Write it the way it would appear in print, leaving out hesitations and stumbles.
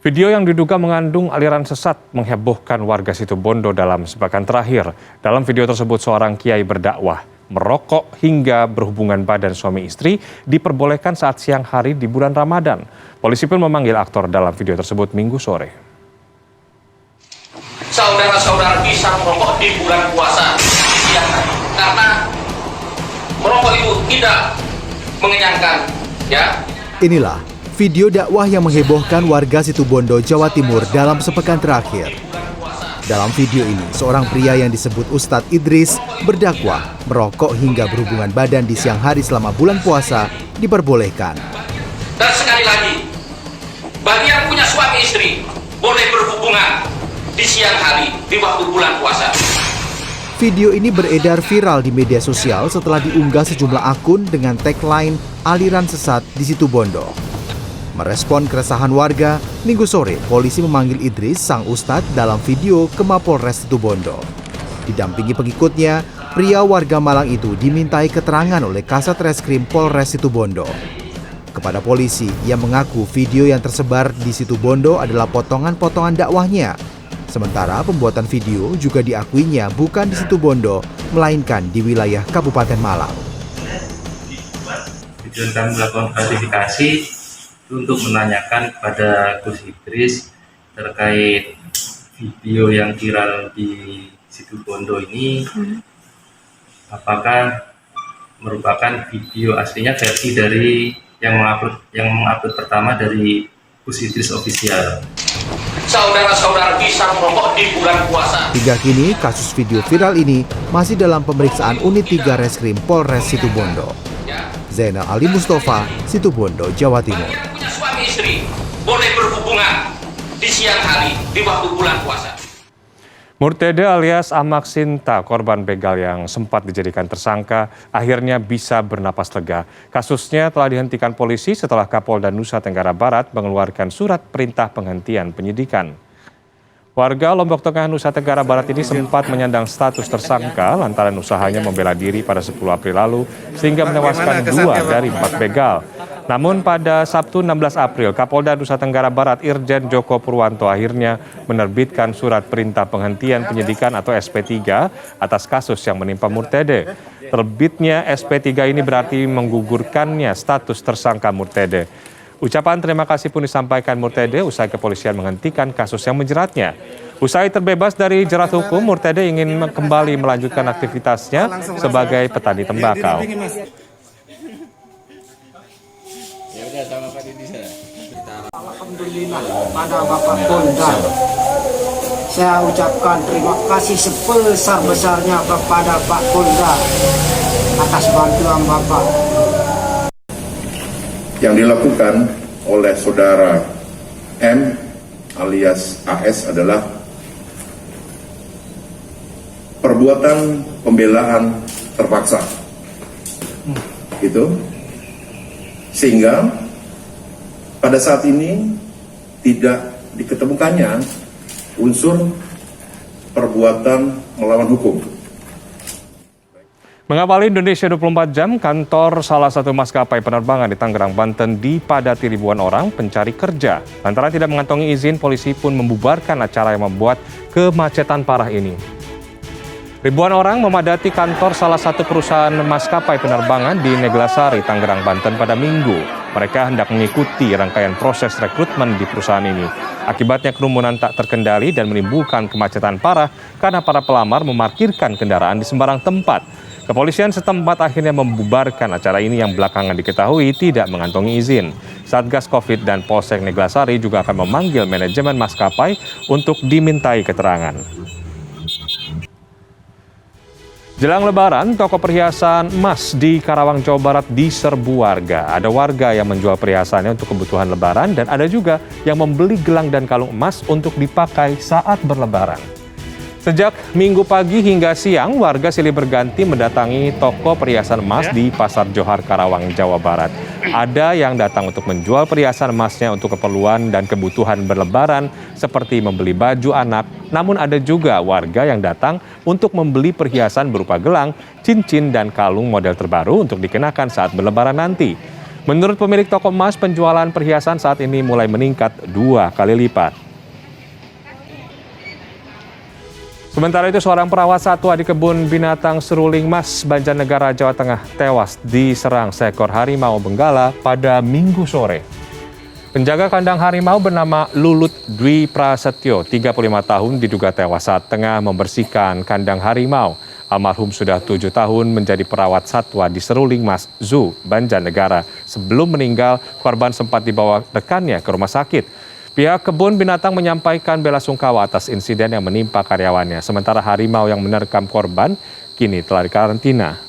Video yang diduga mengandung aliran sesat menghebohkan warga Situbondo dalam sepekan terakhir. Dalam video tersebut seorang kiai berdakwah, merokok hingga berhubungan badan suami istri diperbolehkan saat siang hari di bulan Ramadan. Polisi pun memanggil aktor dalam video tersebut Minggu sore. Saudara-saudara bisa merokok di bulan puasa siang hari karena merokok itu tidak mengenyangkan, ya. Inilah video dakwah yang menghebohkan warga Situbondo, Jawa Timur dalam sepekan terakhir. Dalam video ini, seorang pria yang disebut Ustadz Idris berdakwah merokok hingga berhubungan badan di siang hari selama bulan puasa diperbolehkan. Dan sekali lagi, bagi yang punya suami istri boleh berhubungan di siang hari di waktu bulan puasa. Video ini beredar viral di media sosial setelah diunggah sejumlah akun dengan tagline aliran sesat di Situbondo. Merespon keresahan warga, Minggu sore polisi memanggil Idris, sang ustadz dalam video ke Mapolres Situbondo. Didampingi pengikutnya, pria warga Malang itu dimintai keterangan oleh Kasat Reskrim Polres Situbondo. Kepada polisi, ia mengaku video yang tersebar di Situbondo adalah potongan-potongan dakwahnya. Sementara pembuatan video juga diakuinya bukan di Situbondo, melainkan di wilayah Kabupaten Malang. Tujuan kami melakukan klarifikasi untuk menanyakan kepada Gus Idris terkait video yang viral di Situbondo ini, apakah merupakan video aslinya versi dari yang mengupload pertama dari Gus Idris Official. Saudara-saudara bisa merokok di bulan puasa. Hingga kini, kasus video viral ini masih dalam pemeriksaan Unit 3 Reskrim Polres Situbondo. Zainal Ali Mustafa, Situbondo, Jawa Timur. Punya suami istri boleh berhubungan di siang hari di waktu bulan puasa. Murtede alias Ahmad Sinta, korban begal yang sempat dijadikan tersangka, akhirnya bisa bernapas lega. Kasusnya telah dihentikan polisi setelah Kapolda Nusa Tenggara Barat mengeluarkan surat perintah penghentian penyidikan. Warga Lombok Tengah, Nusa Tenggara Barat ini sempat menyandang status tersangka lantaran usahanya membela diri pada 10 April lalu sehingga menewaskan 2 dari 4 begal. Namun pada Sabtu 16 April, Kapolda Nusa Tenggara Barat Irjen Joko Purwanto akhirnya menerbitkan surat perintah penghentian penyidikan atau SP3 atas kasus yang menimpa Murtede. Terbitnya SP3 ini berarti menggugurkannya status tersangka Murtede. Ucapan terima kasih pun disampaikan Murtede usai kepolisian menghentikan kasus yang menjeratnya. Usai terbebas dari jerat hukum, Murtede ingin kembali melanjutkan aktivitasnya sebagai petani tembakau. Alhamdulillah pada Bapak Polda, saya ucapkan terima kasih sebesar-besarnya kepada Pak Polda atas bantuan Bapak. Yang dilakukan oleh saudara M alias AS adalah perbuatan pembelaan terpaksa. Gitu. Sehingga pada saat ini tidak diketemukannya unsur perbuatan melawan hukum. Mengawali Indonesia 24 jam, kantor salah satu maskapai penerbangan di Tangerang, Banten dipadati ribuan orang pencari kerja. Lantaran tidak mengantongi izin, polisi pun membubarkan acara yang membuat kemacetan parah ini. Ribuan orang memadati kantor salah satu perusahaan maskapai penerbangan di Neglasari, Tangerang, Banten pada Minggu. Mereka hendak mengikuti rangkaian proses rekrutmen di perusahaan ini. Akibatnya kerumunan tak terkendali dan menimbulkan kemacetan parah karena para pelamar memarkirkan kendaraan di sembarang tempat. Kepolisian setempat akhirnya membubarkan acara ini yang belakangan diketahui tidak mengantongi izin. Satgas Covid dan Polsek Neglasari juga akan memanggil manajemen maskapai untuk dimintai keterangan. Jelang Lebaran, toko perhiasan emas di Karawang, Jawa Barat diserbu warga. Ada warga yang menjual perhiasannya untuk kebutuhan Lebaran dan ada juga yang membeli gelang dan kalung emas untuk dipakai saat berlebaran. Sejak Minggu pagi hingga siang, warga silih berganti mendatangi toko perhiasan emas di Pasar Johar, Karawang, Jawa Barat. Ada yang datang untuk menjual perhiasan emasnya untuk keperluan dan kebutuhan berlebaran seperti membeli baju anak. Namun ada juga warga yang datang untuk membeli perhiasan berupa gelang, cincin, dan kalung model terbaru untuk dikenakan saat berlebaran nanti. Menurut pemilik toko emas, penjualan perhiasan saat ini mulai meningkat 2 kali lipat. Sementara itu, seorang perawat satwa di kebun binatang Seruling Mas, Banjarnegara, Jawa Tengah tewas diserang seekor harimau benggala pada Minggu sore. Penjaga kandang harimau bernama Lulut Dwi Prasetyo, 35 tahun, diduga tewas saat tengah membersihkan kandang harimau. Almarhum sudah 7 tahun menjadi perawat satwa di Seruling Mas Zoo, Banjarnegara. Sebelum meninggal, korban sempat dibawa rekannya ke rumah sakit. Pihak kebun binatang menyampaikan bela sungkawa atas insiden yang menimpa karyawannya. Sementara harimau yang menerkam korban kini telah dikarantina.